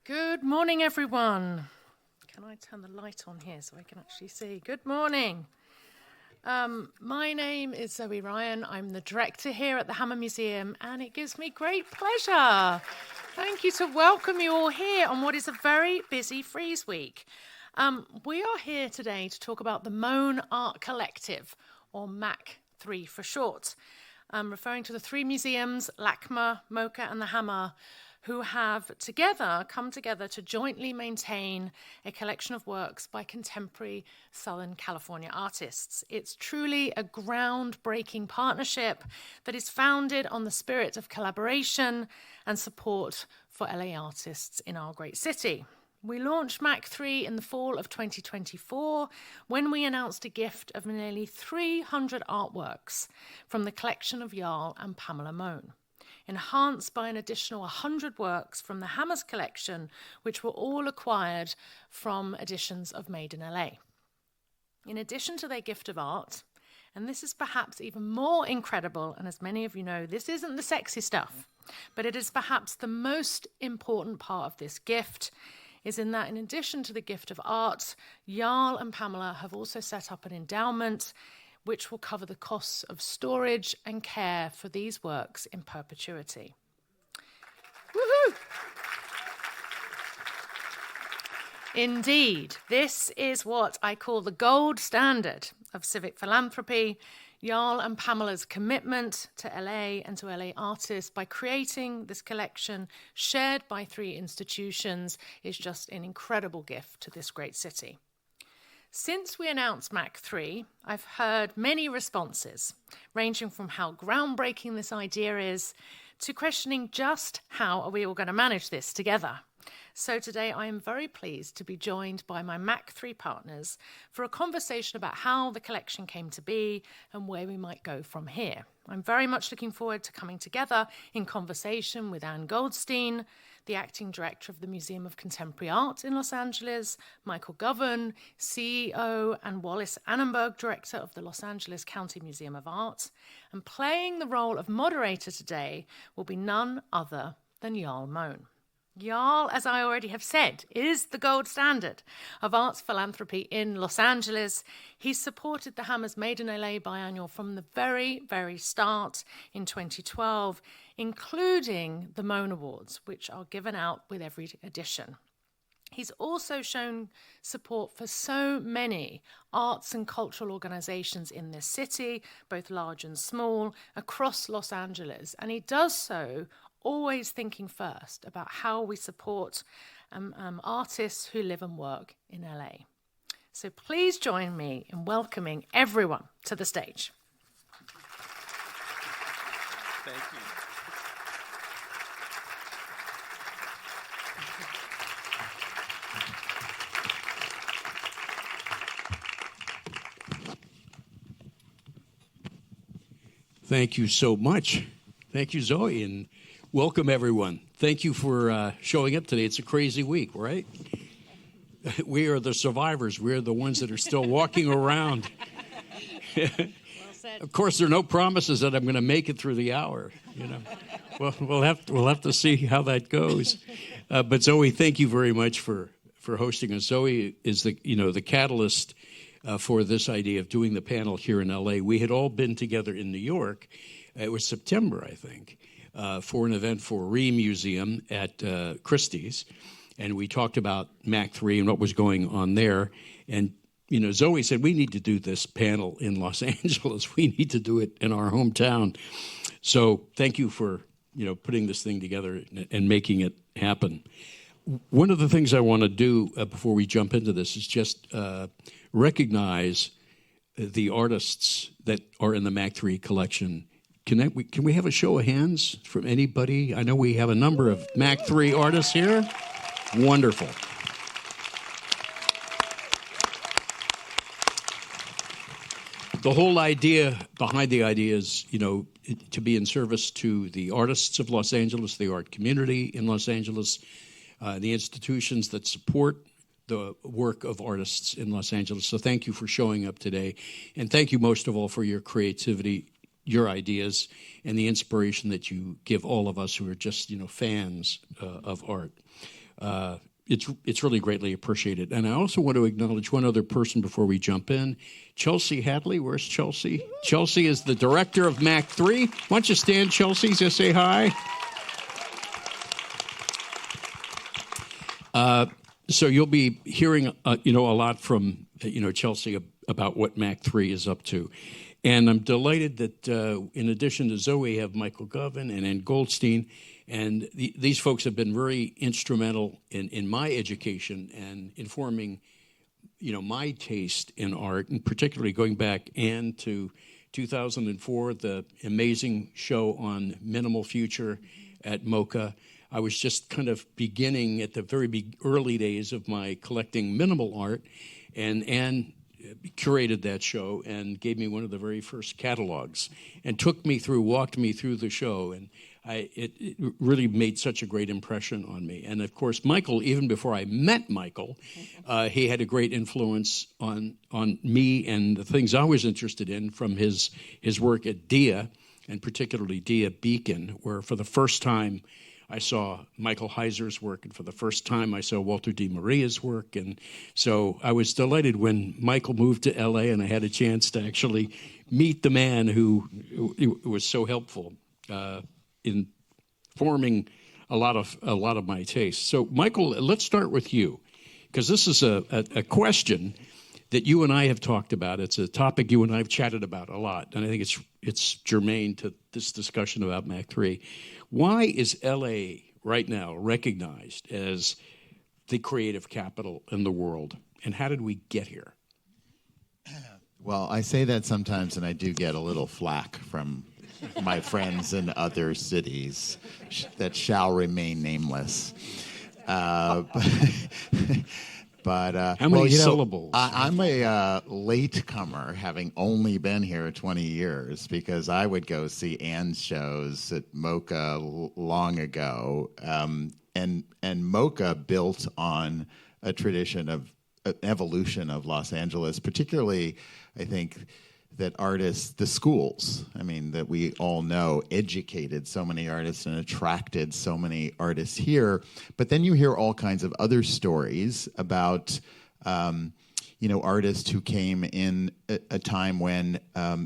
Good morning, everyone. Can I turn the light on here so I can actually see? Good morning. My name is Zoë Ryan. I'm the director here at the Hammer Museum, and it gives me great pleasure. Thank you to welcome you all here on what is a very busy Frieze week. We are here today to talk about the Mohn Art Collective, or MAC3 for short, referring to the three museums, LACMA, MOCA, and the Hammer, who have come together to jointly maintain a collection of works by contemporary Southern California artists. It's truly a groundbreaking partnership that is founded on the spirit of collaboration and support for LA artists in our great city. We launched MAC3 in the fall of 2024 when we announced a gift of nearly 300 artworks from the collection of Jarl and Pamela Mohn, enhanced by an additional 100 works from the Hammer's collection, which were all acquired from editions of Made in LA. In addition to their gift of art, and this is perhaps even more incredible, and as many of you know, this isn't the sexy stuff, but it is perhaps the most important part of this gift, is in that in addition to the gift of art, Jarl and Pamela have also set up an endowment which will cover the costs of storage and care for these works in perpetuity. Woohoo! Indeed, this is what I call the gold standard of civic philanthropy. Jarl and Pamela's commitment to LA and to LA artists by creating this collection shared by three institutions is just an incredible gift to this great city. Since we announced MAC3, I've heard many responses, ranging from how groundbreaking this idea is to questioning just how are we all going to manage this together. So today I am very pleased to be joined by my MAC3 partners for a conversation about how the collection came to be and where we might go from here. I'm very much looking forward to coming together in conversation with Ann Goldstein, the acting director of the Museum of Contemporary Art in Los Angeles, Michael Govan, CEO and Wallace Annenberg, director of the Los Angeles County Museum of Art. And playing the role of moderator today will be none other than Jarl Mohn. Jarl, as I already have said, is the gold standard of arts philanthropy in Los Angeles. He's supported the Hammer's Made in LA biennial from the very, very start in 2012, including the Mohn Awards, which are given out with every edition. He's also shown support for so many arts and cultural organizations in this city, both large and small, across Los Angeles, and he does so always thinking first about how we support artists who live and work in LA. So please join me in welcoming everyone to the stage. Thank you. Thank you so much. Thank you, Zoe, and welcome, everyone. Thank you for showing up today. It's a crazy week, right? We are the survivors. We're the ones that are still walking around. Well said. Of course, there are no promises that I'm going to make it through the hour. Well, we'll have to see how that goes. But Zoe, thank you very much for hosting us. Zoe is the catalyst for this idea of doing the panel here in LA. We had all been together in New York. It was September, I think, for an event for Remuseum at Christie's. And we talked about MAC3 and what was going on there. And, Zoe said, we need to do this panel in Los Angeles. We need to do it in our hometown. So thank you for, putting this thing together and making it happen. One of the things I want to do before we jump into this is just recognize the artists that are in the MAC3 collection. Can we have a show of hands from anybody? I know we have a number of MAC3 artists here. Wonderful. The whole idea behind the idea is, to be in service to the artists of Los Angeles, the art community in Los Angeles, the institutions that support the work of artists in Los Angeles. So thank you for showing up today. And thank you most of all for your creativity, your ideas, and the inspiration that you give all of us who are just, fans of art. It's really greatly appreciated. And I also want to acknowledge one other person before we jump in. Chelsea Hadley. Where's Chelsea? Chelsea is the director of MAC 3. Why don't you stand, Chelsea? Just say hi. So you'll be hearing, a lot from, Chelsea about what MAC 3 is up to. And I'm delighted that in addition to Zoe, we have Michael Govan and Ann Goldstein. And these folks have been very instrumental in my education and informing, my taste in art, and particularly going back, Ann, to 2004, the amazing show on minimal future at MOCA. I was just kind of beginning at the very early days of my collecting minimal art, and Ann curated that show and gave me one of the very first catalogs and walked me through the show, and it really made such a great impression on me. And of course, Michael, even before I met Michael, he had a great influence on me and the things I was interested in from his work at DIA, and particularly DIA Beacon, where for the first time I saw Michael Heiser's work, and for the first time I saw Walter Di Maria's work. And so I was delighted when Michael moved to LA and I had a chance to actually meet the man who was so helpful in forming a lot of my tastes. So Michael, let's start with you, because this is a question that you and I have talked about. It's a topic you and I have chatted about a lot, and I think it's germane to this discussion about MAC 3. Why is LA right now recognized as the creative capital in the world, and how did we get here? Well, I say that sometimes, and I do get a little flack from my friends in other cities that shall remain nameless. But how many syllables? I'm a latecomer, having only been here 20 years, because I would go see Ann's shows at MOCA long ago, and MOCA built on a tradition of an evolution of Los Angeles, particularly, I think, that artists, the schools, that we all know, educated so many artists and attracted so many artists here. But then you hear all kinds of other stories about, artists who came in a time when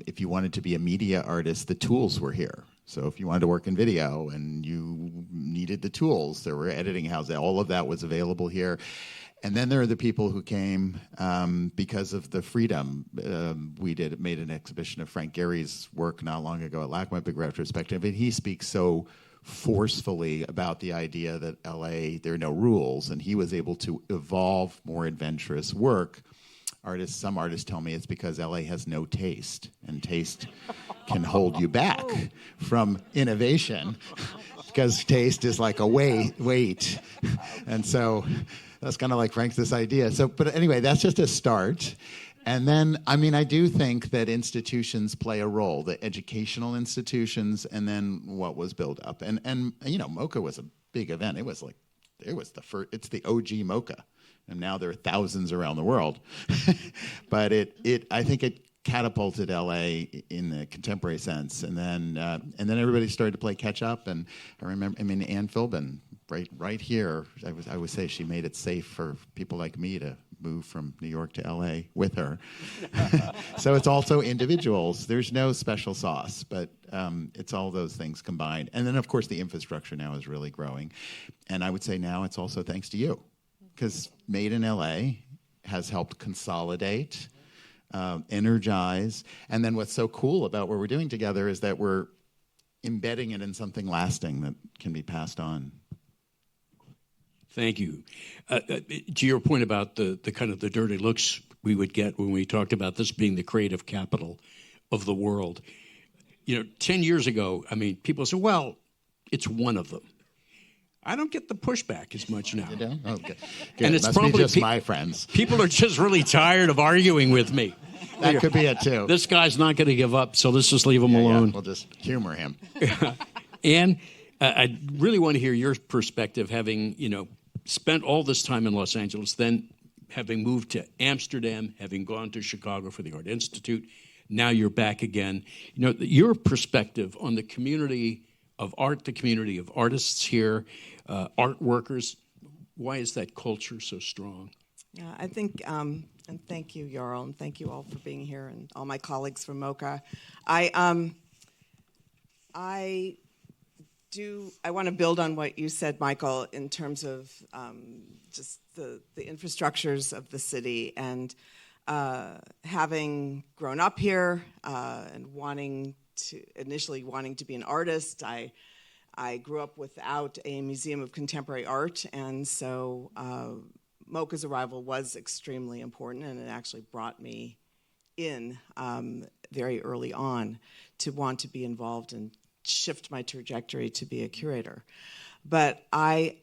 if you wanted to be a media artist, the tools were here. So if you wanted to work in video and you needed the tools, there were editing houses, all of that was available here. And then there are the people who came because of the freedom. We made an exhibition of Frank Gehry's work not long ago at LACMA, big retrospective, and he speaks so forcefully about the idea that LA, there are no rules, and he was able to evolve more adventurous work. Some artists tell me it's because LA has no taste, and taste can hold you back from innovation, because taste is like a weight. And so that's kind of like Frank's this idea. So, but anyway, that's just a start. And then, I do think that institutions play a role, the educational institutions, and then what was built up. And MOCA was a big event. It was the first, it's the OG MOCA. And now there are thousands around the world. But I think it catapulted LA in the contemporary sense. And then everybody started to play catch up. And I remember, Ann Philbin, right here, I would say she made it safe for people like me to move from New York to LA with her. So it's also individuals. There's no special sauce, but it's all those things combined. And then, of course, the infrastructure now is really growing. And I would say now it's also thanks to you, because Made in LA has helped consolidate, energize. And then what's so cool about what we're doing together is that we're embedding it in something lasting that can be passed on. Thank you. To your point about the kind of the dirty looks we would get when we talked about this being the creative capital of the world, 10 years ago, people say, well, it's one of them. I don't get the pushback as much now. You don't? Oh, good. And it's must probably be just my friends. People are just really tired of arguing with me. That could be it, too. This guy's not going to give up, so let's just leave him alone. Yeah, we'll just humor him. And I really want to hear your perspective, having, spent all this time in Los Angeles, then having moved to Amsterdam, having gone to Chicago for the Art Institute. Now you're back again. Your perspective on the community of art, the community of artists here, art workers. why is that culture so strong? Yeah, I think, and thank you, Jarl, and thank you all for being here, and all my colleagues from MOCA. I want to build on what you said, Michael, in terms of just the infrastructures of the city, and having grown up here and initially wanting to be an artist. I grew up without a museum of contemporary art, and so MOCA's arrival was extremely important, and it actually brought me in very early on to want to be involved and shift my trajectory to be a curator. But I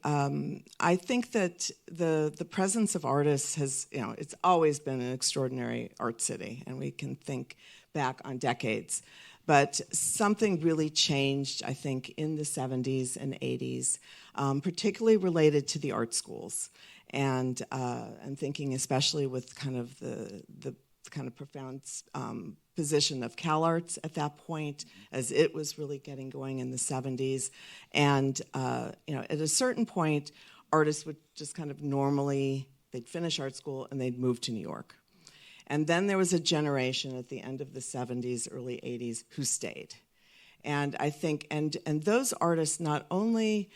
think that the presence of artists has, it's always been an extraordinary art city, and we can think back on decades. But something really changed, I think, in the 70s and 80s, particularly related to the art schools. And thinking especially with kind of the kind of profound position of CalArts at that point, as it was really getting going in the 70s. And at a certain point, artists would just kind of they'd finish art school and they'd move to New York. And then there was a generation at the end of the 70s, early 80s, who stayed. And I think, and those artists not only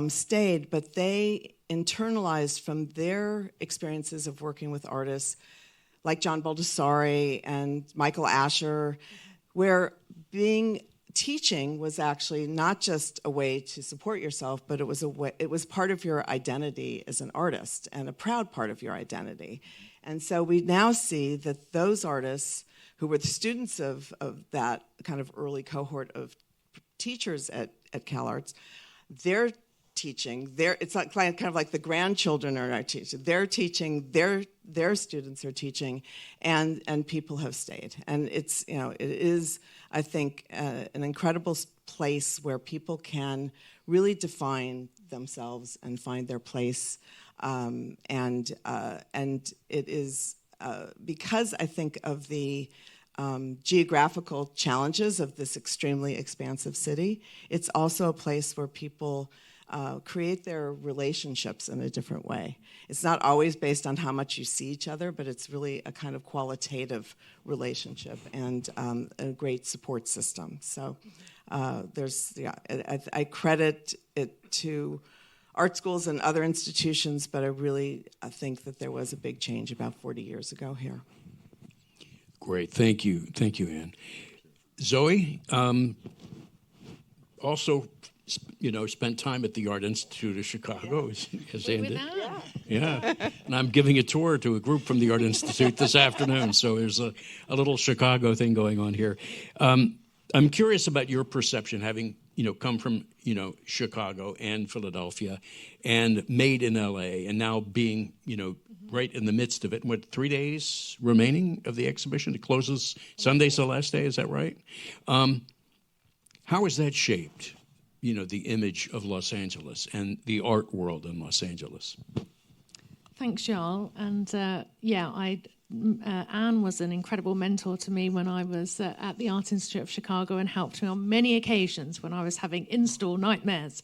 stayed, but they internalized from their experiences of working with artists like John Baldessari and Michael Asher, where teaching was actually not just a way to support yourself, but it was part of your identity as an artist, and a proud part of your identity. And so we now see that those artists who were the students of that kind of early cohort of teachers at CalArts, they're teaching. It's like kind of like the grandchildren are not teaching. They're teaching. Their students are teaching, and people have stayed. And it is, I think, an incredible place where people can really define themselves and find their place. And it is because I think of the geographical challenges of this extremely expansive city. It's also a place where people create their relationships in a different way. It's not always based on how much you see each other, but it's really a kind of qualitative relationship and a great support system. So I credit it to art schools and other institutions, but I think that there was a big change about 40 years ago here. Great, thank you, Ann. Zoe, also, spent time at the Art Institute of Chicago, as Ann did. Yeah, and I'm giving a tour to a group from the Art Institute this afternoon, so there's a little Chicago thing going on here. I'm curious about your perception, having come from Chicago and Philadelphia, and made in LA, and now being right in the midst of it. What, 3 days remaining of the exhibition? It closes Sunday's the last day. Is that right? How has that shaped the image of Los Angeles and the art world in Los Angeles? Thanks, Jarl. And Anne was an incredible mentor to me when I was at the Art Institute of Chicago, and helped me on many occasions when I was having in-store nightmares.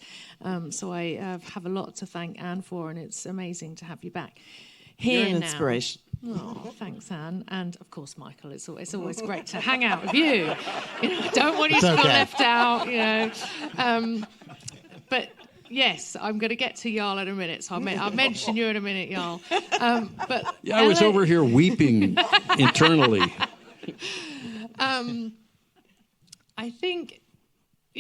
So I have a lot to thank Anne for, and it's amazing to have you back here. You're an inspiration. Oh, thanks, Anne. And, of course, Michael, it's always great to hang out with you. I don't want you to feel left out, But, yes, I'm going to get to Jarl in a minute, so I'll mention you in a minute, Jarl. But yeah, I was over here weeping internally. I think,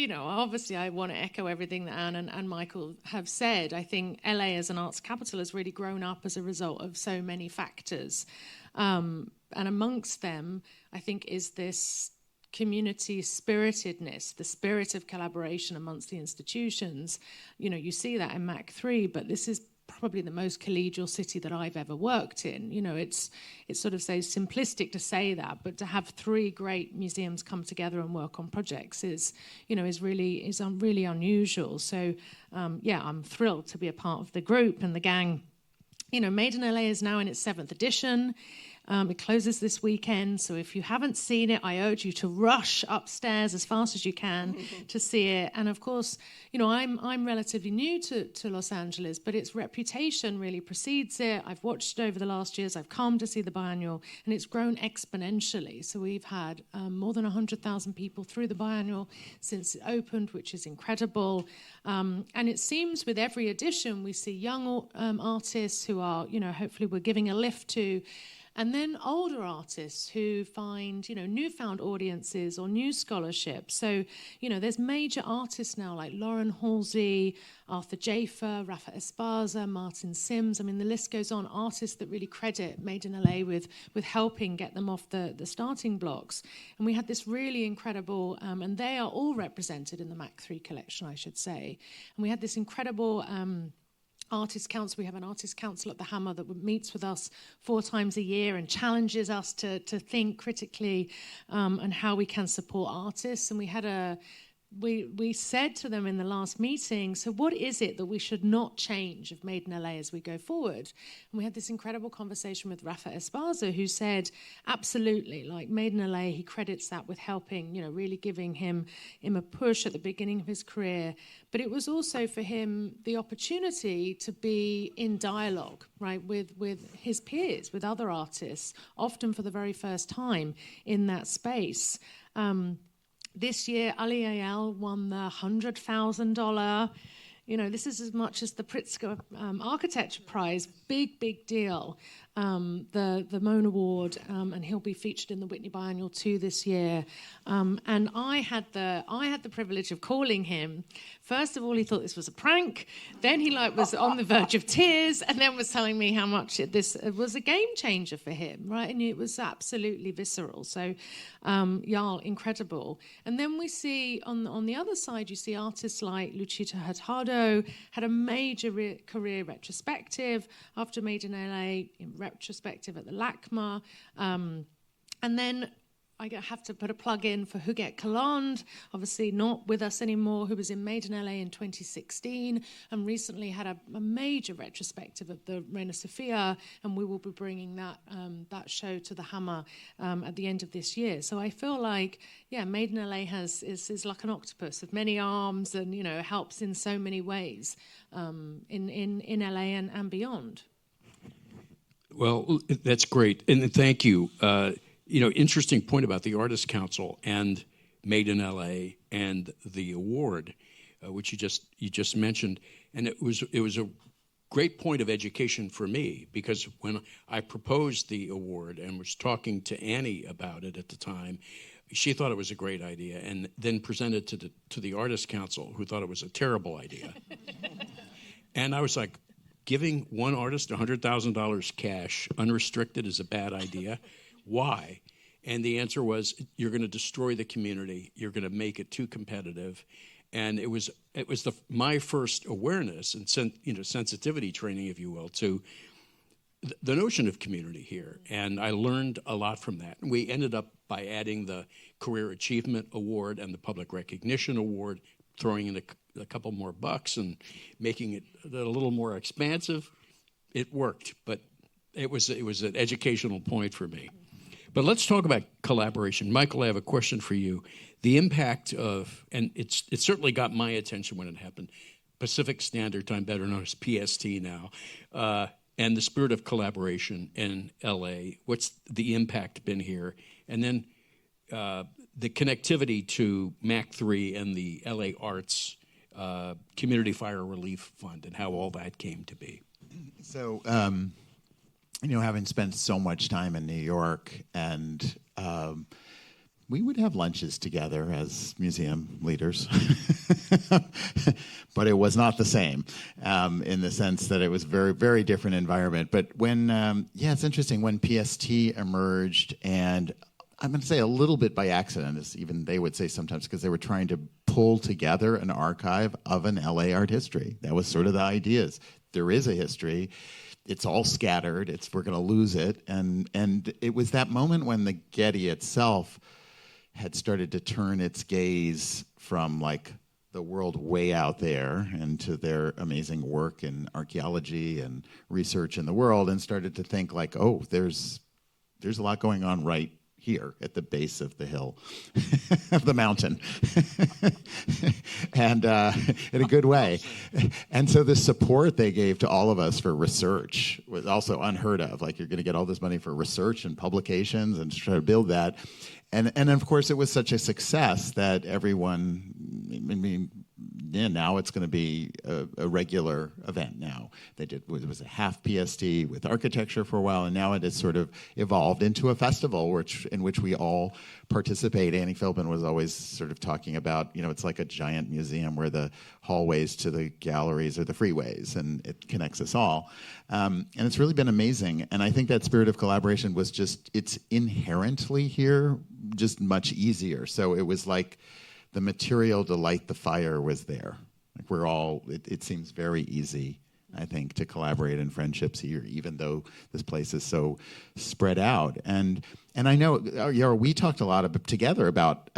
obviously I want to echo everything that Anne and Michael have said. I think LA as an arts capital has really grown up as a result of so many factors. And amongst them, I think, is this community spiritedness, the spirit of collaboration amongst the institutions. You see that in MAC 3, but this is probably the most collegial city that I've ever worked in. It's sort of so simplistic to say that, but to have 3 great museums come together and work on projects is really unusual. So I'm thrilled to be a part of the group and the gang. Made in LA is now in its 7th edition. It closes this weekend, so if you haven't seen it, I urge you to rush upstairs as fast as you can to see it. And of course, I'm relatively new to Los Angeles, but its reputation really precedes it. I've watched it over the last years. I've come to see the biennial, and it's grown exponentially. So we've had more than 100,000 people through the biennial since it opened, which is incredible. And it seems with every edition, we see young artists who are, hopefully we're giving a lift to, and then older artists who find, newfound audiences or new scholarship. So, there's major artists now like Lauren Halsey, Arthur Jafer, Rafa Esparza, Martin Sims. I mean, the list goes on. Artists that really credit Made in LA with helping get them off the starting blocks. And we had this really incredible, and they are all represented in the MAC3 collection, I should say. And we had this incredible Artist Council. We have an Artist Council at the Hammer that meets with us 4 times a year and challenges us to think critically on how we can support artists. And we said to them in the last meeting, so what is it that we should not change of Made in LA as we go forward? And we had this incredible conversation with Rafa Esparza, who said, absolutely, like Made in LA, he credits that with helping, really giving him a push at the beginning of his career. But it was also for him the opportunity to be in dialogue, right, with his peers, with other artists, often for the very first time in that space. This year, Ali Ayal won the $100,000. This is as much as the Pritzker Architecture Prize. Big deal. The Mohn Award, and he'll be featured in the Whitney Biennial 2 this year. And I had the privilege of calling him. First of all, he thought this was a prank. Then he was on the verge of tears, and then was telling me how much this was a game changer for him, right? And it was absolutely visceral. So, Jarl, incredible. And then we see on the other side, you see artists like Luchita Hurtado had a major career retrospective after Made in LA, in retrospective at the LACMA. And then I have to put a plug in for Huguette Caland, obviously not with us anymore, who was in Made in LA in 2016 and recently had a major retrospective of the Reina Sofia, and we will be bringing that show to the Hammer at the end of this year. So I feel like, Made in LA is like an octopus of many arms and, helps in so many ways in LA and beyond. Well, that's great, and thank you. Interesting point about the Artists Council and Made in LA and the award, which you just mentioned, and it was a great point of education for me, because when I proposed the award and was talking to Annie about it at the time, she thought it was a great idea, and then presented to the Artists Council, who thought it was a terrible idea. And I was like, giving one artist $100,000 cash, unrestricted, is a bad idea. Why? And the answer was, you're going to destroy the community. You're going to make it too competitive. And it was my first awareness and sensitivity training, if you will, to the notion of community here. And I learned a lot from that. And we ended up by adding the Career Achievement Award and the Public Recognition Award, throwing in a couple more bucks and making it a little more expansive. It worked, but it was an educational point for me. But let's talk about collaboration. Michael, I have a question for you. The impact of, and it certainly got my attention when it happened, Pacific Standard Time, better known as PST now, and the spirit of collaboration in LA. What's the impact been here? And then the connectivity to MAC3 and the LA Arts Community Fire Relief Fund and how all that came to be. So, having spent so much time in New York, and we would have lunches together as museum leaders, but it was not the same in the sense that it was very, very different environment. But when, it's interesting, when PST emerged, and I'm going to say a little bit by accident, as even they would say sometimes, because they were trying to pull together an archive of an LA art history. That was sort of the ideas. There is a history. It's all scattered. We're going to lose it. And it was that moment when the Getty itself had started to turn its gaze from like the world way out there into their amazing work in archaeology and research in the world, and started to think like, oh, there's there's a lot going on right here at the base of the hill, of the mountain, and in a good way. And so the support they gave to all of us for research was also unheard of. Like, you're going to get all this money for research and publications and to try to build that. And of course, it was such a success that everyone, I mean, yeah, now it's going to be a regular event now. It was a half PST with architecture for a while, and now it has sort of evolved into a festival in which we all participate. Annie Philbin was always sort of talking about, it's like a giant museum where the hallways to the galleries are the freeways, and it connects us all. And it's really been amazing. And I think that spirit of collaboration was it's inherently here just much easier. So it was like the material to light the fire was there. Like, it seems very easy, I think, to collaborate in friendships here, even though this place is so spread out. And I know, Jarl, we talked a lot together about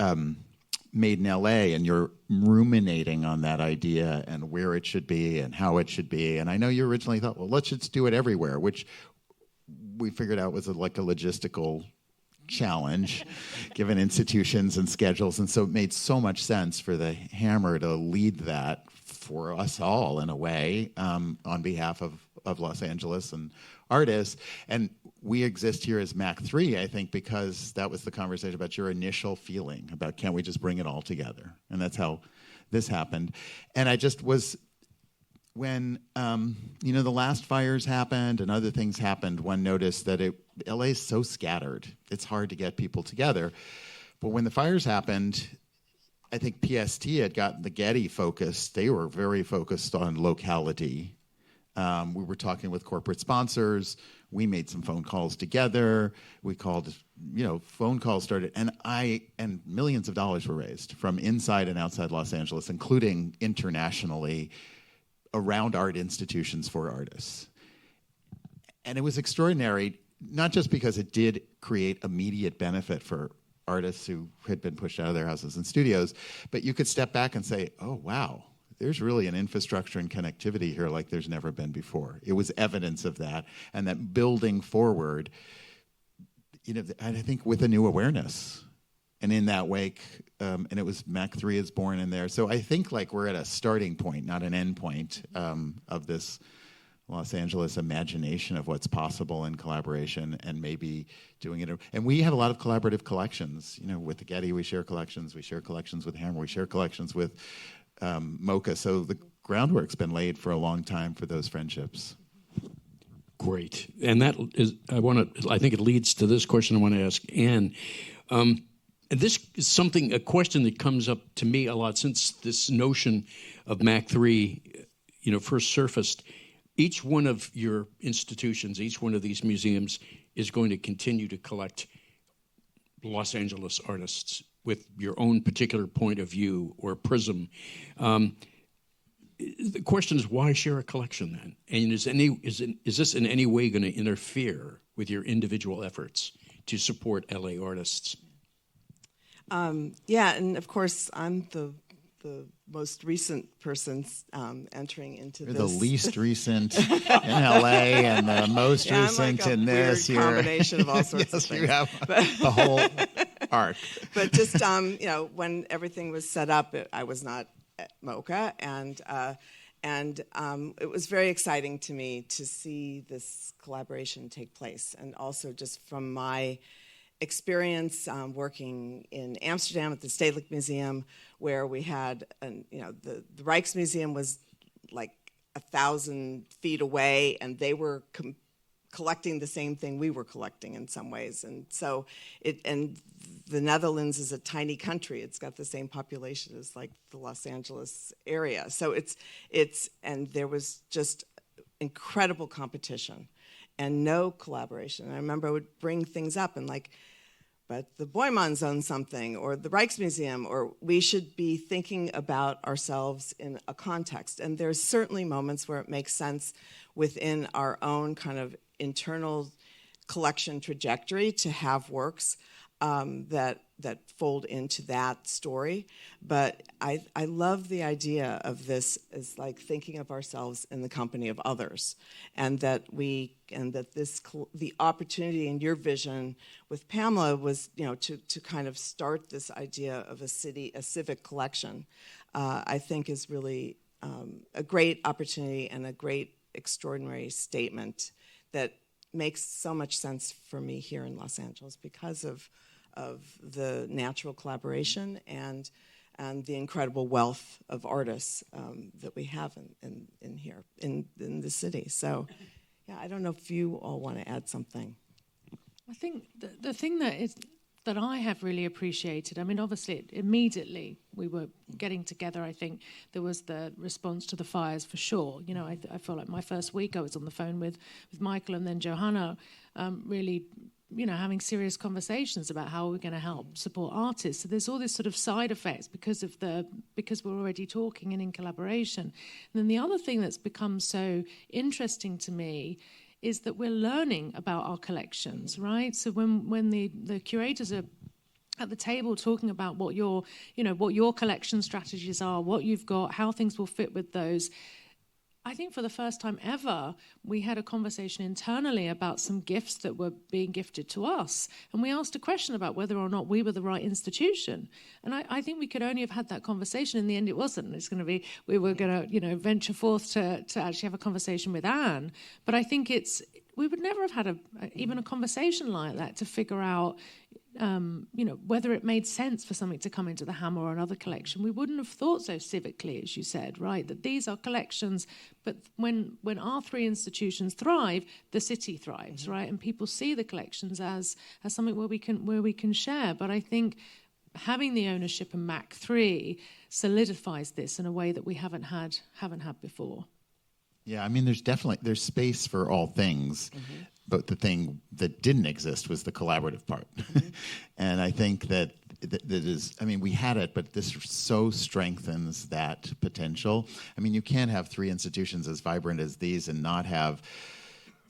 Made in LA, and you're ruminating on that idea and where it should be and how it should be. And I know you originally thought, well, let's just do it everywhere, which we figured out was like a logistical challenge given institutions and schedules. And so it made so much sense for the Hammer to lead that for us all in a way, on behalf of Los Angeles and artists. And we exist here as MAC3, I think, because that was the conversation about your initial feeling about, can't we just bring it all together? And that's how this happened. And I just was, when the last fires happened and other things happened, one noticed that LA is so scattered. It's hard to get people together. But when the fires happened, I think PST had gotten the Getty focused. They were very focused on locality. We were talking with corporate sponsors. We made some phone calls together. We called, phone calls started, and millions of dollars were raised from inside and outside Los Angeles, including internationally, around art institutions for artists. And it was extraordinary, not just because it did create immediate benefit for artists who had been pushed out of their houses and studios, but you could step back and say, oh, wow, there's really an infrastructure and connectivity here like there's never been before. It was evidence of that, and that building forward, I think with a new awareness. And in that wake, and it was MAC3 is born in there. So I think we're at a starting point, not an end point, of this Los Angeles imagination of what's possible in collaboration, and maybe doing it. And we have a lot of collaborative collections. With the Getty, we share collections. We share collections with Hammer. We share collections with MOCA. So the groundwork's been laid for a long time for those friendships. Great. And that is, I think it leads to this question I want to ask Ann. This is a question that comes up to me a lot since this notion of MAC3, first surfaced. Each one of your institutions, each one of these museums is going to continue to collect Los Angeles artists with your own particular point of view or prism. The question is, why share a collection then? And is this in any way going to interfere with your individual efforts to support LA artists? Yeah, and of course, I'm the most recent person entering into You're this. The least recent in LA and the most recent in this. Weird combination of all sorts of things. You have the whole arc. But just when everything was set up, I was not at MOCA, and it was very exciting to me to see this collaboration take place, and also just from my experience working in Amsterdam at the Stedelijk Museum, where we had, the Rijksmuseum was like 1,000 feet away, and they were collecting the same thing we were collecting in some ways. And so the Netherlands is a tiny country. It's got the same population as like the Los Angeles area. So and there was just incredible competition and no collaboration. And I remember I would bring things up and but the Boymans own something, or the Rijksmuseum, or we should be thinking about ourselves in a context. And there's certainly moments where it makes sense within our own kind of internal collection trajectory to have works. that fold into that story. But I love the idea of this as like thinking of ourselves in the company of others, and that the opportunity in your vision with Pamela was, to kind of start this idea of a civic collection. I think is really a great opportunity and a great extraordinary statement that makes so much sense for me here in Los Angeles because of the natural collaboration and the incredible wealth of artists that we have in here in the city. So, yeah, I don't know if you all want to add something. I think the thing that I have really appreciated, I mean, obviously, immediately we were getting together. I think there was the response to the fires for sure. I feel like my first week I was on the phone with Michael and then Johanna, really, having serious conversations about how we're going to help support artists. So there's all this sort of side effects because we're already talking and in collaboration. And then the other thing that's become so interesting to me is that we're learning about our collections, right? So when the curators are at the table talking about what your collection strategies are, what you've got, how things will fit with those, I think for the first time ever, we had a conversation internally about some gifts that were being gifted to us. And we asked a question about whether or not we were the right institution. And I think we could only have had that conversation. In the end, it wasn't. We were going to, venture forth to actually have a conversation with Anne. But I think we would never have had even a conversation like that to figure out, whether it made sense for something to come into the Hammer or another collection. We wouldn't have thought so civically, as you said, right? That these are collections, but when our three institutions thrive, the city thrives, right? And people see the collections as something where we can share. But I think having the ownership in MAC 3 solidifies this in a way that we haven't had before. Yeah, I mean, there's space for all things. But the thing that didn't exist was the collaborative part. And I think that is, I mean, we had it, but this so strengthens that potential. I mean, you can't have three institutions as vibrant as these and not have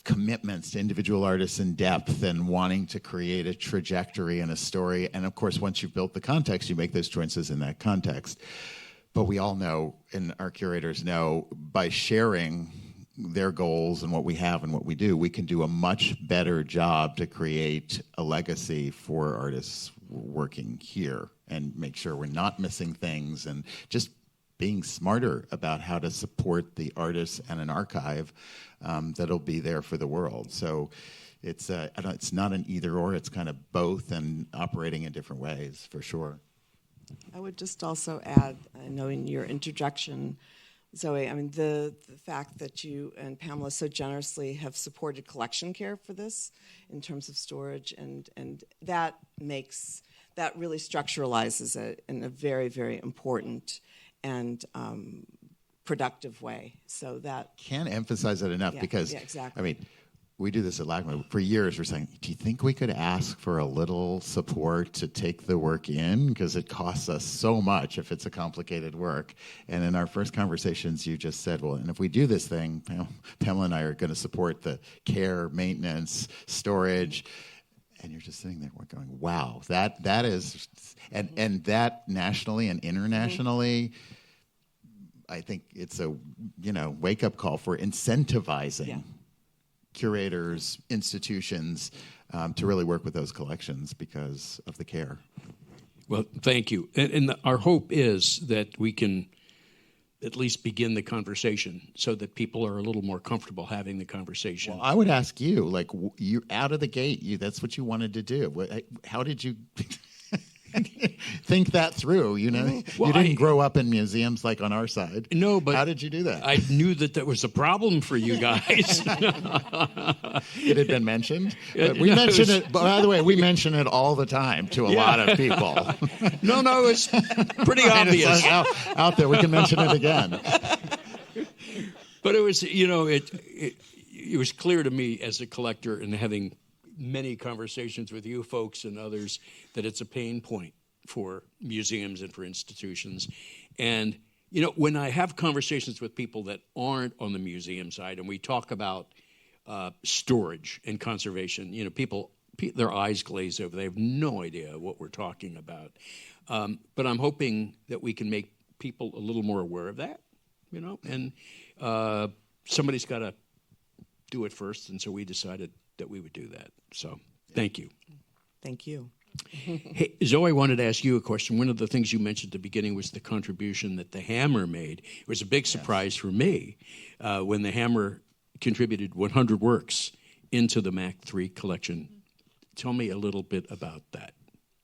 commitments to individual artists in depth and wanting to create a trajectory and a story. And of course, once you've built the context, you make those choices in that context. But we all know, and our curators know, by sharing their goals and what we have and what we do, we can do a much better job to create a legacy for artists working here and make sure we're not missing things and just being smarter about how to support the artists and an archive that'll be there for the world. So it's not an either or, it's kind of both and operating in different ways for sure. I would just also add, I know in your introduction, Zoe, I mean, the fact that you and Pamela so generously have supported collection care for this in terms of storage, and that really structuralizes it in a very, very important and productive way. So that can't emphasize it enough because, exactly. I mean, we do this at LACMA. For years, we're saying, do you think we could ask for a little support to take the work in? Because it costs us so much if it's a complicated work. And in our first conversations, you just said, well, and if we do this thing, Pamela and I are going to support the care, maintenance, storage. And you're just sitting there going, wow, that is, and that nationally and internationally, I think it's a, wake-up call for incentivizing curators, institutions, to really work with those collections because of the care. Well, thank you. And our hope is that we can at least begin the conversation so that people are a little more comfortable having the conversation. Well, I would ask you, like, you out of the gate, that's what you wanted to do. How did you think that through? Well, you didn't grow up in museums like on our side. No, but how did you do that? I knew that was a problem for you guys. It had been mentioned. But we mention it. By the way, we mention it all the time to a lot of people. No, it's pretty obvious. It's out there. We can mention it again. But it was, it was clear to me as a collector and having many conversations with you folks and others that it's a pain point for museums and for institutions. And, when I have conversations with people that aren't on the museum side and we talk about storage and conservation, people their eyes glaze over. They have no idea what we're talking about. But I'm hoping that we can make people a little more aware of that, and somebody's got to do it first, and so we decided that we would do that. So thank you. Thank you. Hey, Zoe, I wanted to ask you a question. One of the things you mentioned at the beginning was the contribution that the Hammer made. It was a big surprise for me when the Hammer contributed 100 works into the MAC 3 collection. Tell me a little bit about that.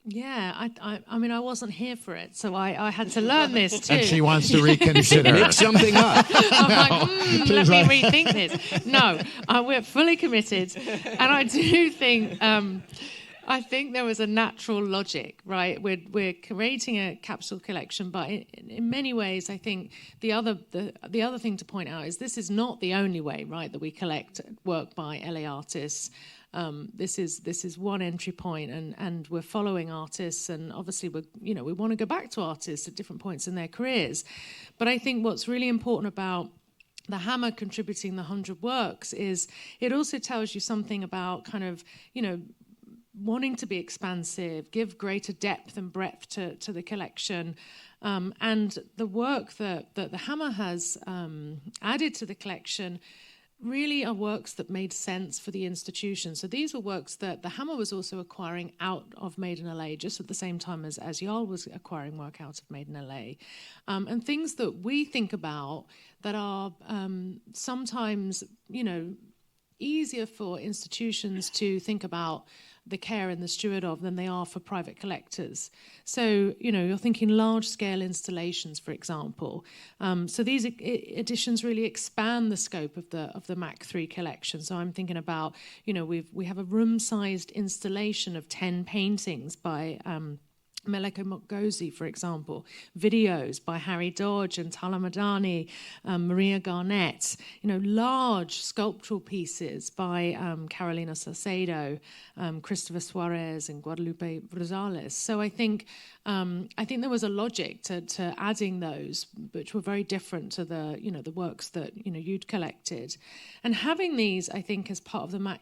Yeah, I mean, I wasn't here for it, so I had to learn this too. And she wants to reconsider. Make something up. I'm like, let me rethink this. No, we're fully committed, and I do think I think there was a natural logic, right? We're creating a capsule collection, but in many ways, I think the other thing to point out is this is not the only way, right, that we collect work by LA artists. This is one entry point, and we're following artists, and obviously we want to go back to artists at different points in their careers. But I think what's really important about the Hammer contributing the 100 works is it also tells you something about kind of, wanting to be expansive, give greater depth and breadth to the collection. And the work that the Hammer has added to the collection really are works that made sense for the institution. So these were works that the Hammer was also acquiring out of Made in LA, just at the same time as Jarl was acquiring work out of Made in LA. And things that we think about that are sometimes, easier for institutions to think about the care and the steward of than they are for private collectors. So, you're thinking large-scale installations, for example. So these editions really expand the scope of the MAC 3 collection. So I'm thinking about, we have a room-sized installation of 10 paintings by Meleko Mokgosi, for example, videos by Harry Dodge and Tala Madani, Maria Garnett, large sculptural pieces by Carolina Salcedo, Christopher Suarez and Guadalupe Rosales. So I think there was a logic to adding those, which were very different to the works that you'd collected, and having these, I think, as part of the MAC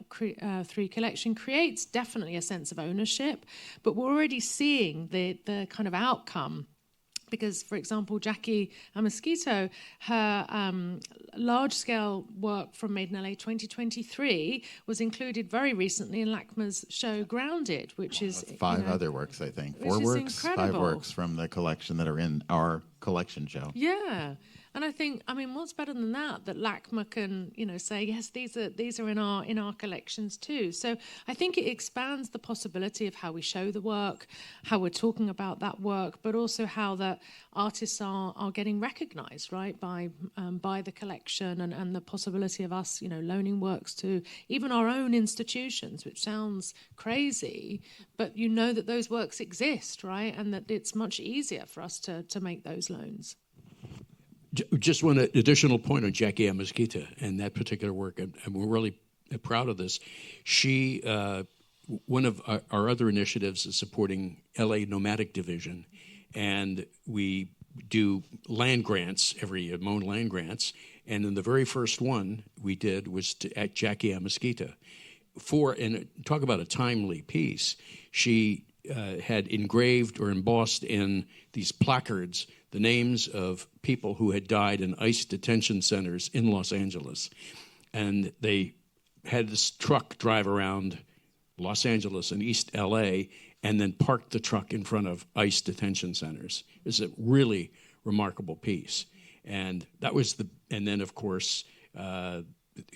3 collection creates definitely a sense of ownership. But we're already seeing the kind of outcome. Because, for example, Jackie Amosquito, her large-scale work from Made in LA 2023 was included very recently in LACMA's show Grounded, which is... Five other works, I think. 4 works, incredible. 5 works from the collection that are in our collection show. Yeah. And I think, what's better than that LACMA can, say, yes, these are in our collections too. So I think it expands the possibility of how we show the work, how we're talking about that work, but also how the artists are getting recognized, right, by the collection and the possibility of us, loaning works to even our own institutions, which sounds crazy, but that those works exist, right, and that it's much easier for us to make those loans. Just one additional point on Jackie Amosquita and that particular work, and we're really proud of this. She, one of our other initiatives is supporting LA Nomadic Division, and we do land grants every year, Mohn land grants, and in the very first one we did was at Jackie Amosquita. And talk about a timely piece, she had engraved or embossed in these placards the names of people who had died in ICE detention centers in Los Angeles. And they had this truck drive around Los Angeles and East LA and then parked the truck in front of ICE detention centers. It's a really remarkable piece. And that was and then of course, the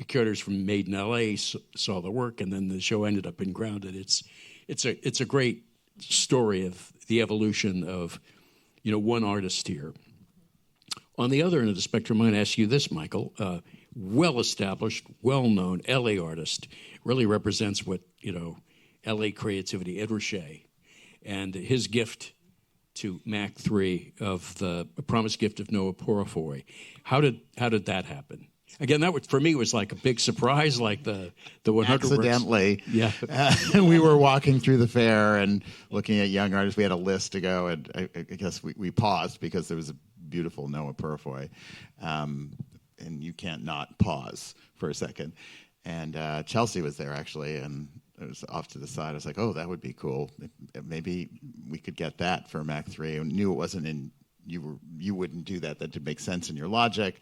curators from Made in LA saw the work, and then the show ended up in Grounded. It's a great story of the evolution of one artist here. On the other end of the spectrum, I'm going to ask you this, Michael. Well-established, well-known LA artist, really represents what, LA creativity, Ed Ruscha, and his gift to MAC 3 of the promised gift of Noah Purifoy. How did that happen? Again, that for me was like a big surprise, like the 100 accidentally. Yeah. We were walking through the fair and looking at young artists. We had a list to go, and I guess we paused because there was a beautiful Noah Purifoy, and you can't not pause for a second. And Chelsea was there, actually, and it was off to the side. I was like, oh, that would be cool. Maybe we could get that for Mac 3. I knew it wasn't in, you wouldn't do that. That did make sense in your logic.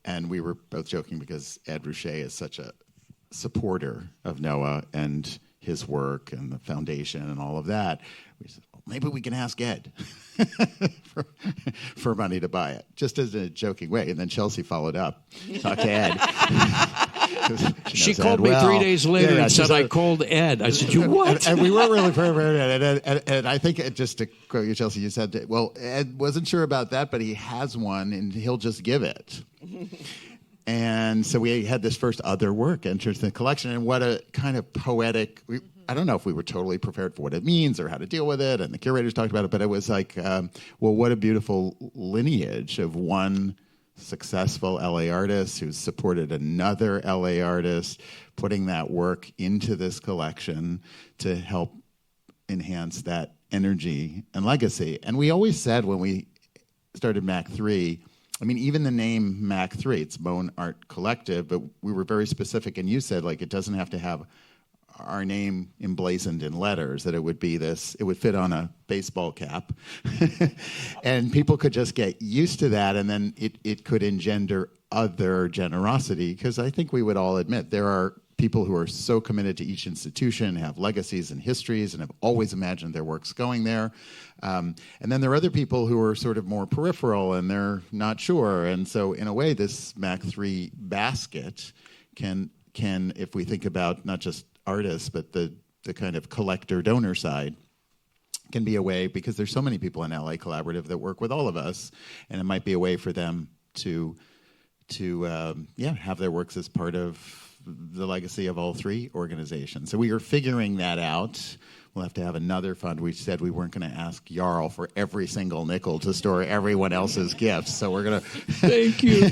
And we were both joking because Ed Rouchet is such a supporter of NOAA and his work and the foundation and all of that. We said, well, maybe we can ask Ed for money to buy it, just as a joking way. And then Chelsea followed up, talked to Ed. She called me 3 days later and said, I called Ed. I said, you what? And we weren't really prepared. And I think, just to quote you, Chelsea, you said, well, Ed wasn't sure about that, but he has one, and he'll just give it. And so we had this first other work enter into the collection, and what a kind of poetic... I don't know if we were totally prepared for what it means or how to deal with it, and the curators talked about it, but it was like, well, what a beautiful lineage of one successful LA artist who's supported another LA artist, putting that work into this collection to help enhance that energy and legacy. And we always said when we started Mac 3, I mean, even the name Mac 3, it's Mohn Art Collective, but we were very specific, and you said, like, it doesn't have to have our name emblazoned in letters, that it would be this, it would fit on a baseball cap. And people could just get used to that, and then it could engender other generosity, because I think we would all admit there are people who are so committed to each institution, have legacies and histories, and have always imagined their works going there. And then there are other people who are sort of more peripheral, and they're not sure. And so in a way, this Mac 3 basket can, if we think about not just artists, but the kind of collector donor side, can be a way, because there's so many people in LA Collaborative that work with all of us, and it might be a way for them to have their works as part of the legacy of all three organizations. So we are figuring that out. We'll have to have another fund. We said we weren't going to ask Jarl for every single nickel to store everyone else's gifts. So we're going to... Thank you.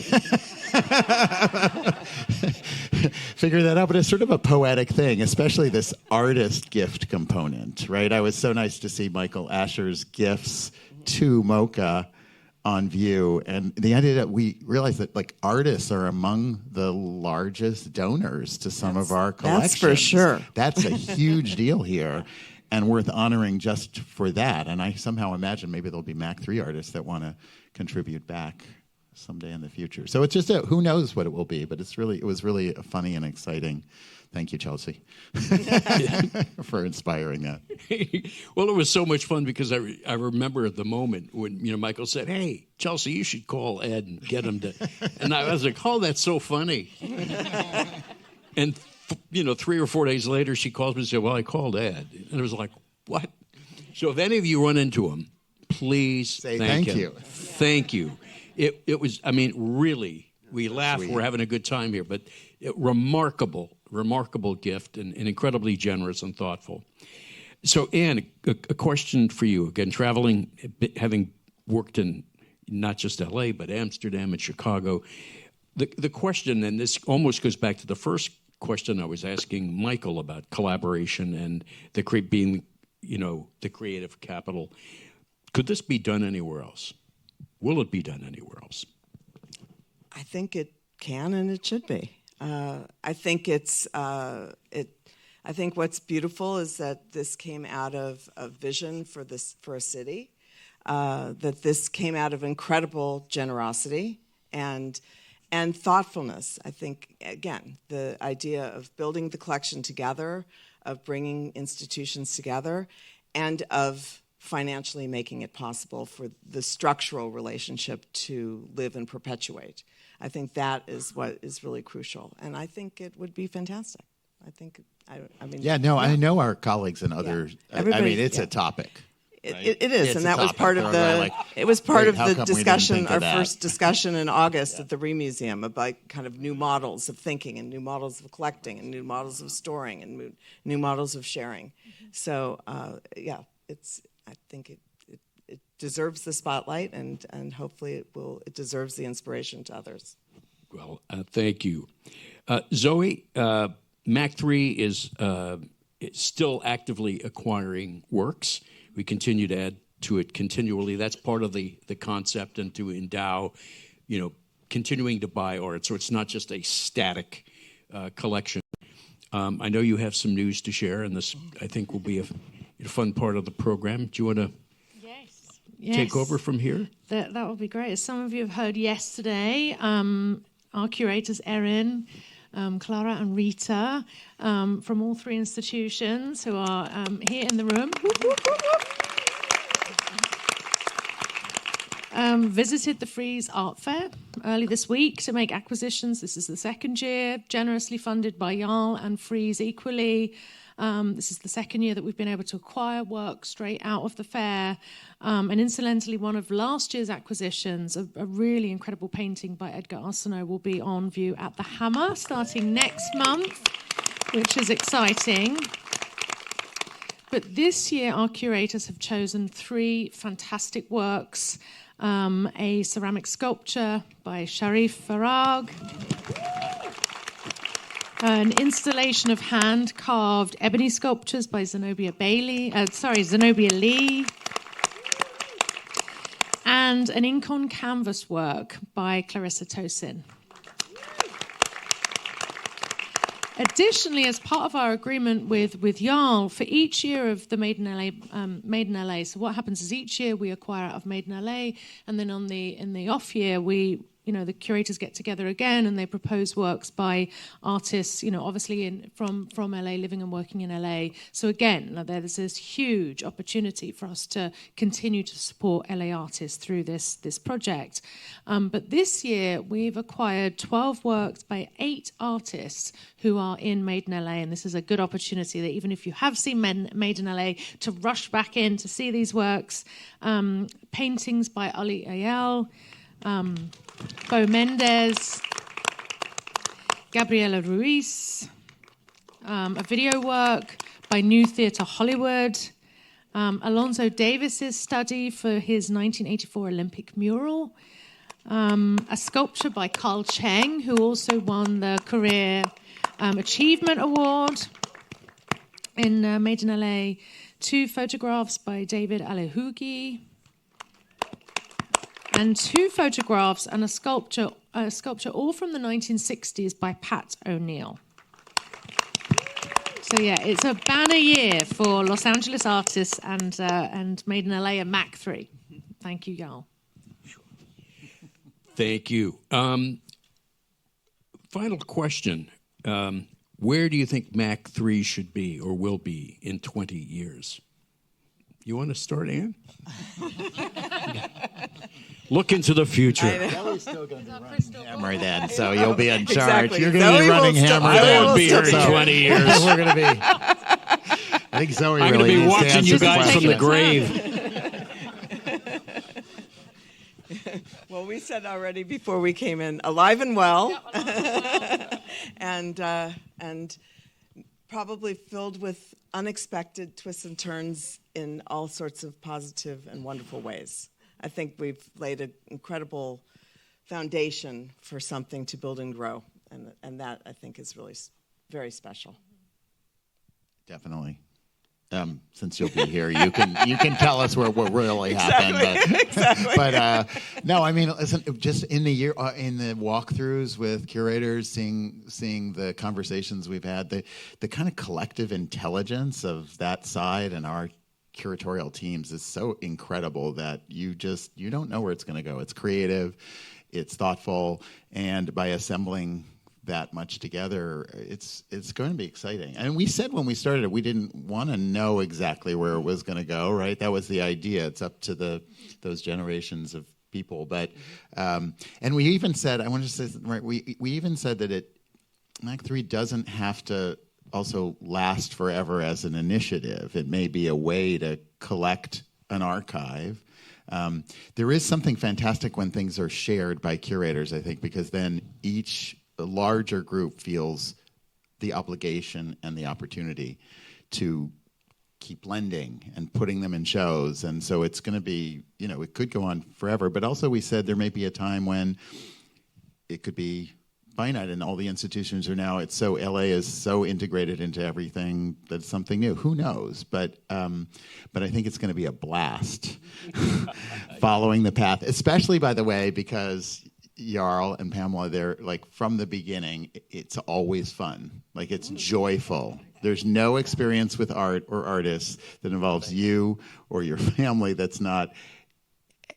Figure that out. But it's sort of a poetic thing, especially this artist gift component, right? I was so nice to see Michael Asher's gifts to MOCA on view, and the idea that we realize that, like, artists are among the largest donors to some of our collections. That's for sure. That's a huge deal here, and worth honoring just for that. And I somehow imagine maybe there'll be Mac 3 artists that want to contribute back someday in the future. So it's just who knows what it will be, but it was really a funny and exciting. Thank you, Chelsea, for inspiring that. Well, it was so much fun because I remember at the moment when Michael said, "Hey, Chelsea, you should call Ed and get him to," and I was like, "Oh, that's so funny." And 3 or 4 days later, she calls me and said, "Well, I called Ed," and it was like, "What?" So if any of you run into him, please say thank him. You. Thank you. It was, I mean, really, we laugh. We're having a good time here, but remarkable gift and incredibly generous and thoughtful. So, Ann, a question for you. Again, traveling, having worked in not just L.A., but Amsterdam and Chicago. The question, and this almost goes back to the first question I was asking Michael about collaboration and being, the creative capital. Could this be done anywhere else? Will it be done anywhere else? I think it can and it should be. I think I think what's beautiful is that this came out of a vision for a city, that this came out of incredible generosity and thoughtfulness. I think, again, the idea of building the collection together, of bringing institutions together, and of financially making it possible for the structural relationship to live and perpetuate. I think that is what is really crucial, and I think it would be fantastic. I know our colleagues and others. I mean, it's a topic. Right? It is, and that was part of the. It was part of the discussion. Our first discussion in August at the Remuseum about kind of new models of thinking and new models of collecting and new models of storing and new models of sharing. So, I think it deserves the spotlight, and hopefully it deserves the inspiration to others. Well, thank you. Zoe, Mac 3 is still actively acquiring works. We continue to add to it continually. That's part of the concept, and to endow, continuing to buy art. So it's not just a static collection. I know you have some news to share, and this, I think, will be a fun part of the program. Do you want to take over from here? That would be great. As some of you have heard yesterday, our curators, Erin, Clara and Rita, from all three institutions who are here in the room, visited the Frieze Art Fair early this week to make acquisitions. This is the second year, generously funded by Jarl and Frieze equally. This is the second year that we've been able to acquire work straight out of the fair. And incidentally, one of last year's acquisitions, a really incredible painting by Edgar Arsenault, will be on view at the Hammer starting next month, which is exciting. But this year, our curators have chosen 3 fantastic works. A ceramic sculpture by Sharif Farag, an installation of hand-carved ebony sculptures by Zenobia Lee, and an ink on canvas work by Clarissa Tosin. Additionally, as part of our agreement with Jarl, for each year of the Made in LA, so what happens is each year we acquire out of Made in LA, and then in the off year the curators get together again and they propose works by artists, obviously from LA, living and working in LA. So again, there's this huge opportunity for us to continue to support LA artists through this project. But this year, we've acquired 12 works by 8 artists who are in Made in LA, and this is a good opportunity that even if you have seen Made in LA, to rush back in to see these works. Paintings by Ali Ayel, Bo Mendes, Gabriela Ruiz, a video work by New Theatre Hollywood, Alonzo Davis's study for his 1984 Olympic mural, a sculpture by Carl Cheng, who also won the Career Achievement Award in Made in LA, 2 photographs by David Alehugi, and 2 photographs and a sculpture all from the 1960s by Pat O'Neill. So yeah, it's a banner year for Los Angeles artists and Made in LA and MAC 3. Thank you, Jarl. Thank you. Final question. Where do you think MAC 3 should be or will be in 20 years? You want to start, Ann? Look into the future. Zoe's still going to be running Hammer then, so you'll be in charge. Exactly. You're going to be running Hammer I then. won't be here in 20 years. We're going to be. I think Zoe I'm really going to be needs to watching answer you the guys from the question. grave. Well, we said already before we came in, alive and well, and probably filled with unexpected twists and turns in all sorts of positive and wonderful ways. I think we've laid an incredible foundation for something to build and grow, and that, I think, is really very special. Definitely. Since you'll be here, you can tell us what really happened. Exactly. But no, I mean, listen, just in the year, in the walkthroughs with curators, seeing the conversations we've had, the kind of collective intelligence of that side and our curatorial teams is so incredible that you don't know where it's going to go. It's creative, it's thoughtful, and by assembling that much together, it's going to be exciting. And we said when we started it, we didn't want to know exactly where it was going to go, right? That was the idea. It's up to those generations of people. But and we even said, I want to say, right? We even said that MAC 3 doesn't have to also last forever as an initiative. It may be a way to collect an archive. There is something fantastic when things are shared by curators, I think, because then each larger group feels the obligation and the opportunity to keep lending and putting them in shows. And so it's going to be, it could go on forever. But also we said there may be a time when it could be finite, and all the institutions are now, LA is so integrated into everything that's something new. Who knows? But I think it's going to be a blast following the path, especially, by the way, because Jarl and Pamela, they're like from the beginning, it's always fun. Like it's joyful. There's no experience with art or artists that involves you or your family that's not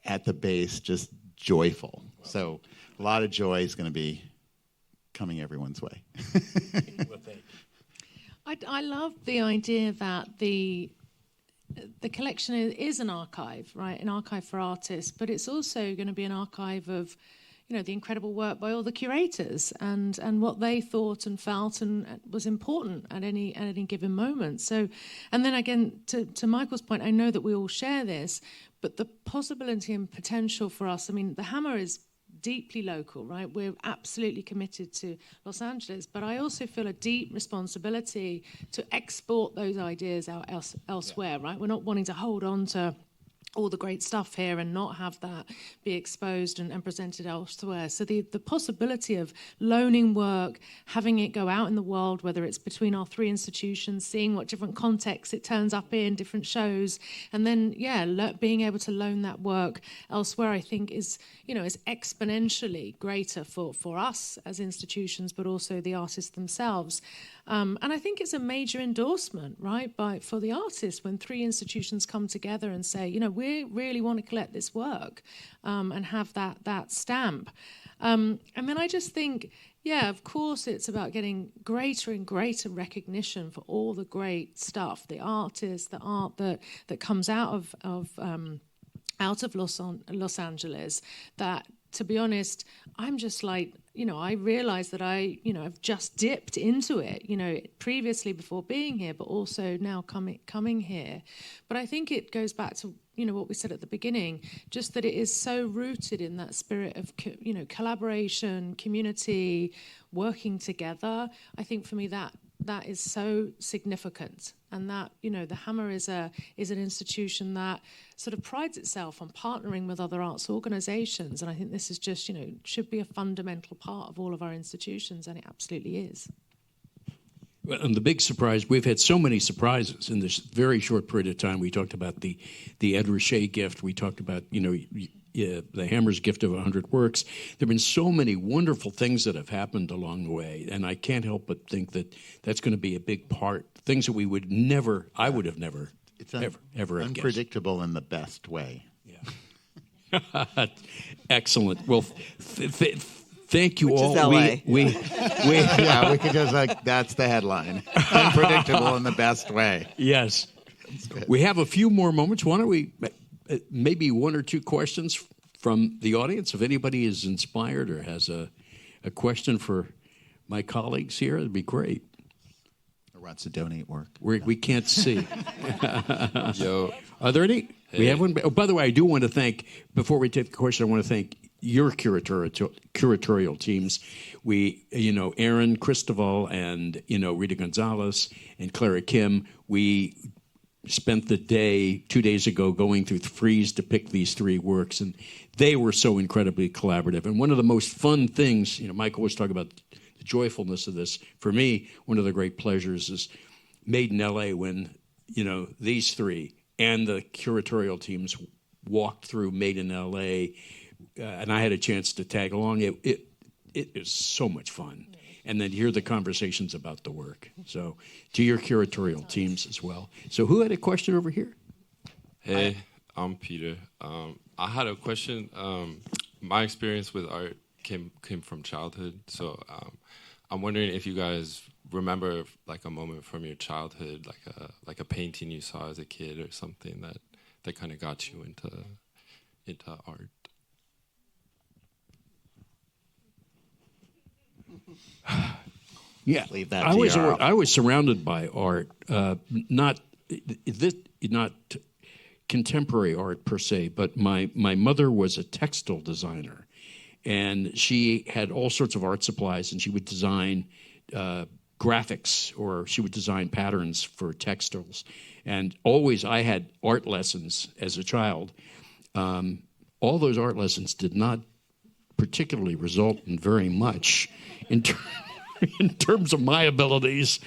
at the base just joyful. So a lot of joy is going to be coming everyone's way. I love the idea that the collection is an archive, right? An archive for artists, but it's also going to be an archive of, you know, the incredible work by all the curators and what they thought and felt and was important at any given moment. So, and then again, to Michael's point, I know that we all share this, but the possibility and potential for us, I mean, the Hammer is deeply local, right? We're absolutely committed to Los Angeles, but I also feel a deep responsibility to export those ideas out elsewhere, right? We're not wanting to hold on to all the great stuff here and not have that be exposed and presented elsewhere. So the possibility of loaning work, having it go out in the world, whether it's between our three institutions, seeing what different contexts it turns up in, different shows, and then, being able to loan that work elsewhere, I think is exponentially greater for us as institutions, but also the artists themselves. And I think it's a major endorsement, right, for the artists when three institutions come together and say, we really want to collect this work and have that stamp. And then I just think, of course, it's about getting greater and greater recognition for all the great stuff, the artists, the art that comes out of Los Angeles. That, to be honest, I'm just like, I realize that I've just dipped into it, previously before being here, but also now coming here. But I think it goes back to, what we said at the beginning, just that it is so rooted in that spirit of, collaboration, community, working together. I think for me that is so significant, and that the Hammer is an institution that sort of prides itself on partnering with other arts organisations, and I think this is just should be a fundamental part of all of our institutions, and it absolutely is. Well, and the big surprise, we've had so many surprises in this very short period of time. We talked about the Ed Ruscha gift. We talked about the Hammer's gift of 100 works. There have been so many wonderful things that have happened along the way, and I can't help but think that that's going to be a big part. Things that I would have never, it's ever unpredictable guessed. In the best way. Yeah. Excellent. Well, thank you Which all. Is LA. We could just that's the headline. Unpredictable in the best way. Yes. We have a few more moments. Why don't we maybe one or two questions from the audience? If anybody is inspired or has a question for my colleagues here, it'd be great. Or wants to donate work. We can't see. Yo. Are there any? Hey. We have one. Oh, by the way, I do want to thank, before we take the question, I want to thank your curatorial teams. We, Aaron Cristoval and, Rita Gonzalez and Clara Kim, we spent the day 2 days ago going through Frieze to pick these three works, and they were so incredibly collaborative. And one of the most fun things, Michael was talking about the joyfulness of this. For me, one of the great pleasures is Made in LA when, these three and the curatorial teams walked through Made in LA, and I had a chance to tag along. It is so much fun. And then hear the conversations about the work. So to your curatorial teams as well. So who had a question over here? Hey, I'm Peter. I had a question. My experience with art came from childhood. So I'm wondering if you guys remember like a moment from your childhood, like a painting you saw as a kid or something that kind of got you into art. Yeah, leave that. I was surrounded by art, not contemporary art per se, but my mother was a textile designer, and she had all sorts of art supplies, and she would design graphics, or she would design patterns for textiles. And always I had art lessons as a child. All those art lessons did not particularly result in very much in terms of my abilities,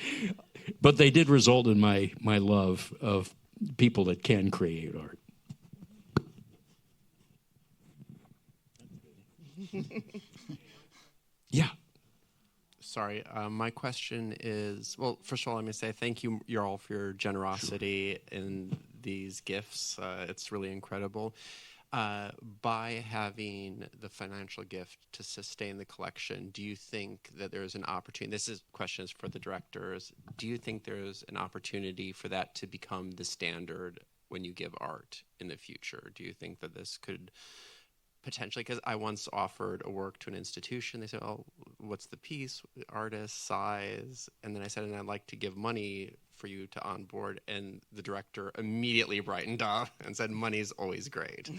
but they did result in my love of people that can create art. Yeah. Sorry, my question is, well, first of all, let me say thank you, Jarl, for your generosity in these gifts. It's really incredible. By having the financial gift to sustain the collection, do you think that there's an opportunity, this is questions for the directors, do you think there's an opportunity for that to become the standard when you give art in the future? Do you think that this could potentially, because I once offered a work to an institution, they said, oh, what's the piece, artist, size? And then I said, and I'd like to give money for you to onboard, and the director immediately brightened up and said, money's always great.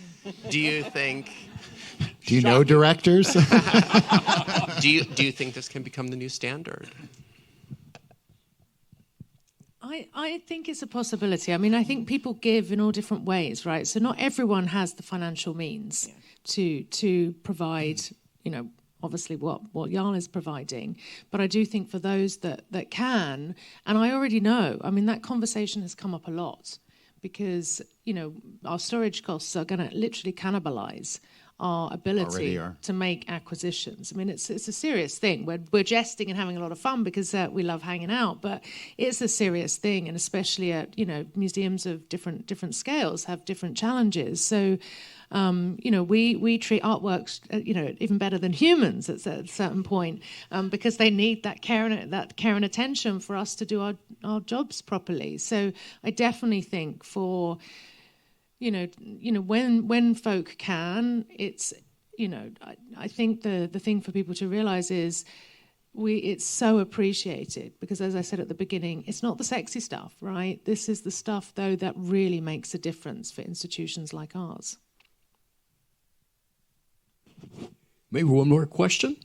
Do you think... Do you know directors? do you think this can become the new standard? I think it's a possibility. I mean, I think people give in all different ways, right? So not everyone has the financial means to provide, you know, obviously what Jarl is providing. But I do think for those that can, and I already know, I mean, that conversation has come up a lot because, you know, our storage costs are going to literally cannibalize our ability to make acquisitions. I mean, it's a serious thing. We're jesting and having a lot of fun because we love hanging out, but it's a serious thing, and especially at, you know, museums of different scales have different challenges. So, you know, we treat artworks, you know, even better than humans at a certain point, because they need that care and attention for us to do our jobs properly. So I definitely think for you know, when folk can, it's, you know, I think the thing for people to realize is it's so appreciated because, as I said at the beginning, it's not the sexy stuff, right? This is the stuff, though, that really makes a difference for institutions like ours. Maybe one more question,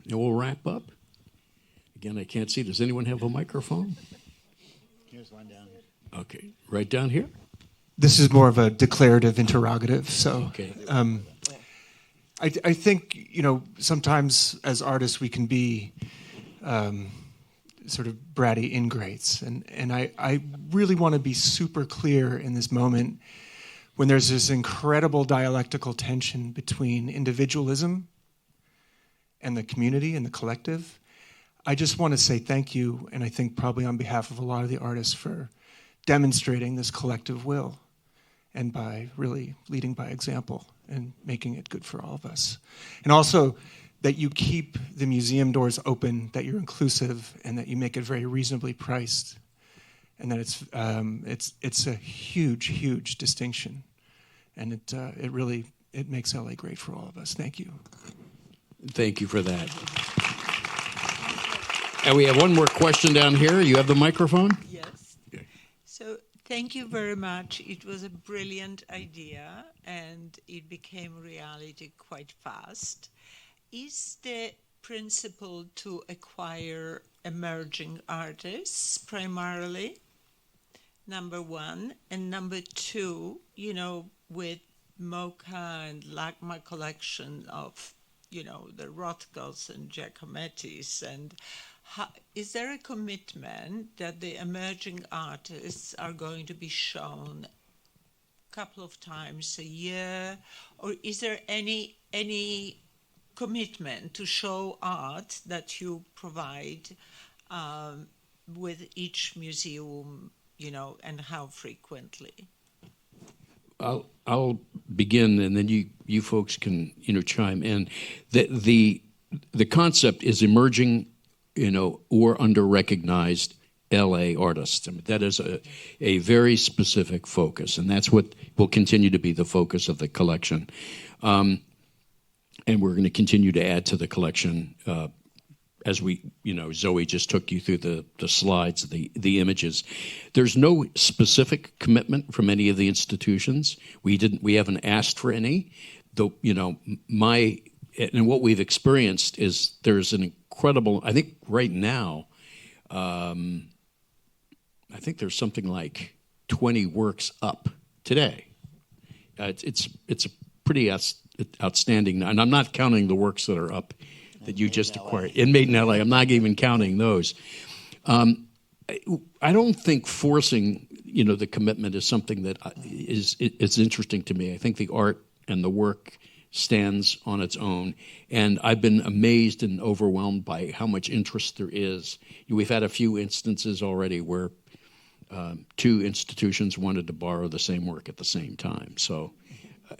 and we'll wrap up. Again, I can't see. Does anyone have a microphone? Here's one down here. Okay, right down here. This is more of a declarative interrogative. So okay. I think, you know, sometimes as artists we can be sort of bratty ingrates. And I really want to be super clear in this moment when there's this incredible dialectical tension between individualism and the community and the collective. I just want to say thank you, and I think probably on behalf of a lot of the artists, for demonstrating this collective will and by really leading by example and making it good for all of us. And also that you keep the museum doors open, that you're inclusive, and that you make it very reasonably priced. And that it's a huge, huge distinction. And it really makes LA great for all of us. Thank you. Thank you for that. And we have one more question down here. You have the microphone? Yes. So thank you very much. It was a brilliant idea, and it became reality quite fast. Is the principle to acquire emerging artists primarily? Number one. And number two, you know, with MOCA and LACMA collection of, you know, the Rothgos and Giacomettis, and is there a commitment that the emerging artists are going to be shown a couple of times a year, or is there any commitment to show art that you provide with each museum, you know, and how frequently? I'll begin, and then you folks can, you know, chime in. The concept is emerging, you know, or under-recognized LA artists. I mean, that is a very specific focus, and that's what will continue to be the focus of the collection. And we're going to continue to add to the collection as we, you know, Zoe just took you through the slides, the images. There's no specific commitment from any of the institutions. We haven't asked for any. Though, you know, and what we've experienced is there's an incredible, I think right now, I think there's something like 20 works up today. It's a pretty outstanding, and I'm not counting the works that are up that you just acquired in Made in LA. I'm not even counting those. I don't think forcing, you know, the commitment is something that is interesting to me. I think the art and the work stands on its own. And I've been amazed and overwhelmed by how much interest there is. We've had a few instances already where two institutions wanted to borrow the same work at the same time. So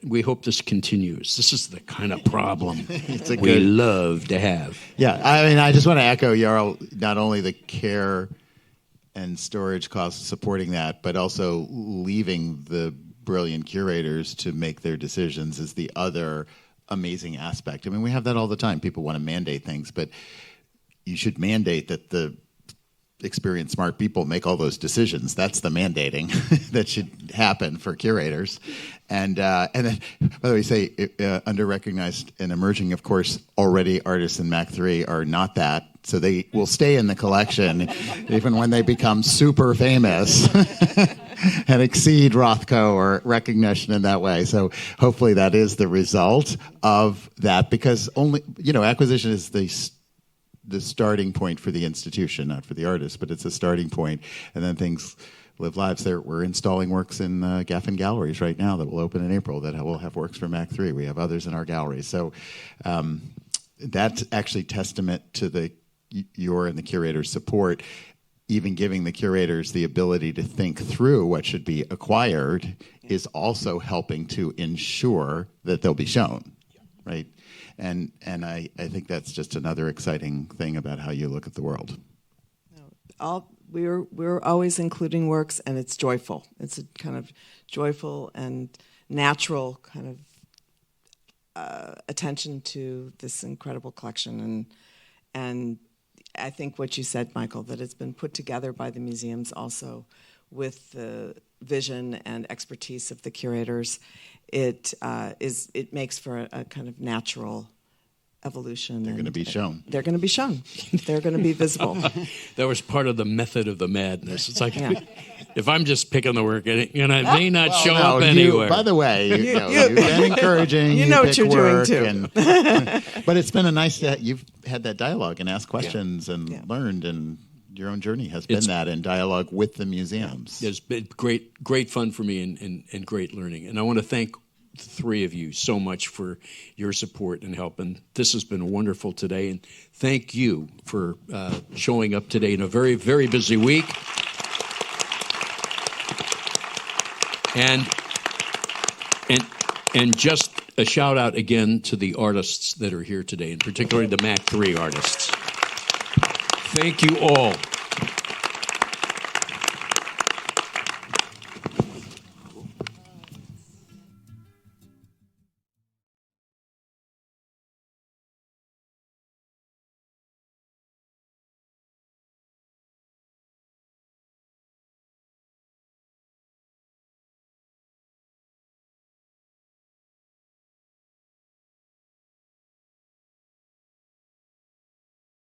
we hope this continues. This is the kind of problem we love to have. Yeah, I mean, I just want to echo, Jarl, not only the care and storage costs supporting that, but also leaving the brilliant curators to make their decisions is the other amazing aspect. I mean, we have that all the time. People want to mandate things, but you should mandate that the experienced, smart people make all those decisions. That's the mandating that should happen for curators. And then, by the way, say under-recognized and emerging, of course, already artists in MAC 3 are not that. So they will stay in the collection even when they become super famous and exceed Rothko or recognition in that way. So hopefully that is the result of that, because only, acquisition is the starting point for the institution, not for the artist, but it's a starting point. And then things live lives. We're installing works in Gaffin galleries right now that will open in April that will have works from MAC 3. We have others in our galleries. So that's actually testament to your and the curator's support, even giving the curators the ability to think through what should be acquired is also helping to ensure that they'll be shown, right? And I think that's just another exciting thing about how you look at the world. We're always including works, and it's joyful. It's a kind of joyful and natural kind of attention to this incredible collection. And I think what you said, Michael, that it's been put together by the museums also with the vision and expertise of the curators. It makes for a kind of natural evolution. They're going to be shown. They're going to be shown. They're going to be visible. That was part of the method of the madness. It's like, if I'm just picking the work, it may not show up anywhere. By the way, you've been encouraging. You know what you're doing too. But it's been you've had that dialogue and asked questions and learned, and your own journey has been that in dialogue with the museums. It's been great fun for me and great learning. And I want to thank the three of you so much for your support and help. And this has been wonderful today. And thank you for showing up today in a very, very busy week. And just a shout out again to the artists that are here today, and particularly the MAC 3 artists. Thank you all.